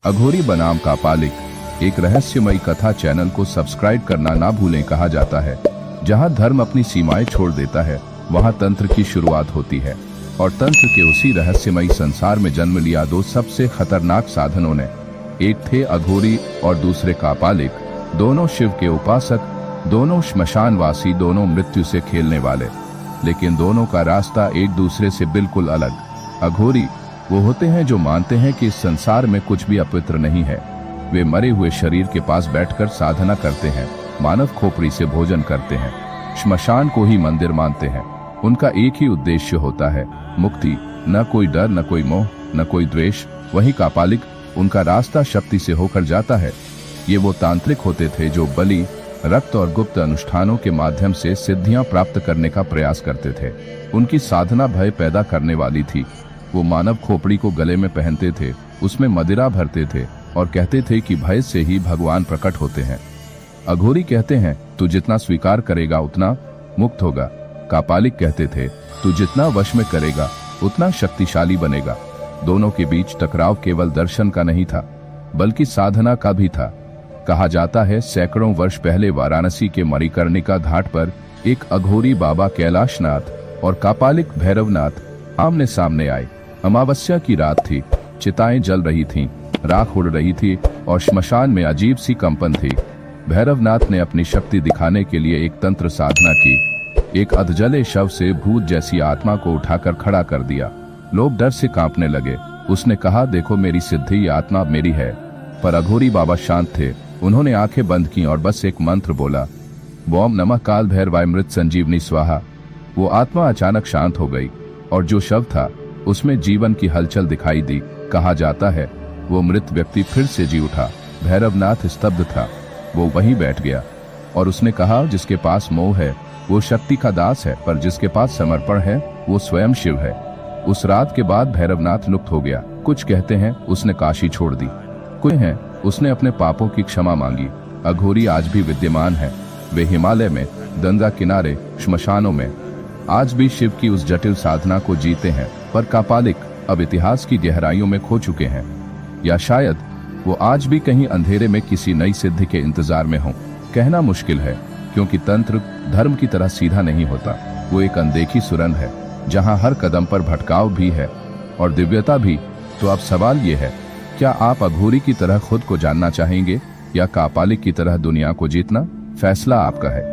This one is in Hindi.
अघोरी बनाम कापालिक एक रहस्यमयी कथा चैनल को सब्सक्राइब करना ना भूलें। कहा जाता है जहां धर्म अपनी सीमाएं छोड़ देता है वहां तंत्र की शुरुआत होती है और तंत्र के उसी रहस्यमयी संसार में जन्म लिया दो सबसे खतरनाक साधनों ने। एक थे अघोरी और दूसरे कापालिक, दोनों शिव के उपासक, दोनों श्मशानवासी, दोनों मृत्यु से खेलने वाले, लेकिन दोनों का रास्ता एक दूसरे से बिल्कुल अलग। अघोरी वो होते हैं जो मानते हैं कि इस संसार में कुछ भी अपवित्र नहीं है। वे मरे हुए शरीर के पास बैठकर साधना करते हैं, मानव खोपड़ी से भोजन करते हैं, श्मशान को ही मंदिर मानते हैं। उनका एक ही उद्देश्य होता है, मुक्ति। न कोई डर, न कोई मोह, न कोई द्वेष। वही कापालिक, उनका रास्ता शक्ति से होकर जाता है। ये वो तांत्रिक होते थे जो बलि, रक्त और गुप्त अनुष्ठानों के माध्यम से सिद्धियां प्राप्त करने का प्रयास करते थे। उनकी साधना भय पैदा करने वाली थी। वो मानव खोपड़ी को गले में पहनते थे, उसमें मदिरा भरते थे और कहते थे कि भय से ही भगवान प्रकट होते हैं। अघोरी कहते हैं तू जितना स्वीकार करेगा उतना मुक्त होगा। कापालिक कहते थे तू जितना वश में करेगा उतना शक्तिशाली बनेगा। दोनों के बीच टकराव केवल दर्शन का नहीं था बल्कि साधना का भी था। कहा जाता है सैकड़ों वर्ष पहले वाराणसी के मणिकर्णिका घाट पर एक अघोरी बाबा कैलाशनाथ और कापालिक भैरवनाथ आमने सामने आए। अमावस्या की रात थी, चिताएं जल रही थीं, राख उड़ रही थी और श्मशान में अजीब सी कंपन थी। भैरवनाथ ने अपनी शक्ति दिखाने के लिए एक तंत्र साधना की। एक अधजले शव से भूत जैसी आत्मा को उठाकर खड़ा कर दिया। लोग डर से कांपने लगे। उसने कहा देखो मेरी सिद्धि, ये आत्मा मेरी है। पर अघोरी बाबा शांत थे। उन्होंने आंखें बंद की और बस एक मंत्र बोला, ओम नमः काल भैरवाय मृत संजीवनी स्वाहा। वो आत्मा अचानक शांत हो गई और जो शव था उसमें जीवन की हलचल दिखाई दी। कहा जाता है वो मृत व्यक्ति फिर से जी उठा। भैरवनाथ स्तब्ध था। वो वहीं बैठ गया और उसने कहा जिसके पास मोह है वो शक्ति का दास है, पर जिसके पास समर्पण है वो स्वयं शिव है। उस रात के बाद भैरवनाथ लुप्त हो गया। कुछ कहते हैं उसने काशी छोड़ दी, कुछ हैं उसने अपने पापों की क्षमा मांगी। अघोरी आज भी विद्यमान है। वे हिमालय में, गंगा किनारे, श्मशानों में आज भी शिव की उस जटिल साधना को जीते हैं। पर कापालिक अब इतिहास की गहराइयों में खो चुके हैं, या शायद वो आज भी कहीं अंधेरे में किसी नई सिद्धि के इंतजार में हों। कहना मुश्किल है क्योंकि तंत्र धर्म की तरह सीधा नहीं होता। वो एक अनदेखी सुरंग है जहां हर कदम पर भटकाव भी है और दिव्यता भी। तो अब सवाल ये है, क्या आप अघोरी की तरह खुद को जानना चाहेंगे या कापालिक की तरह दुनिया को जीतना? फैसला आपका है।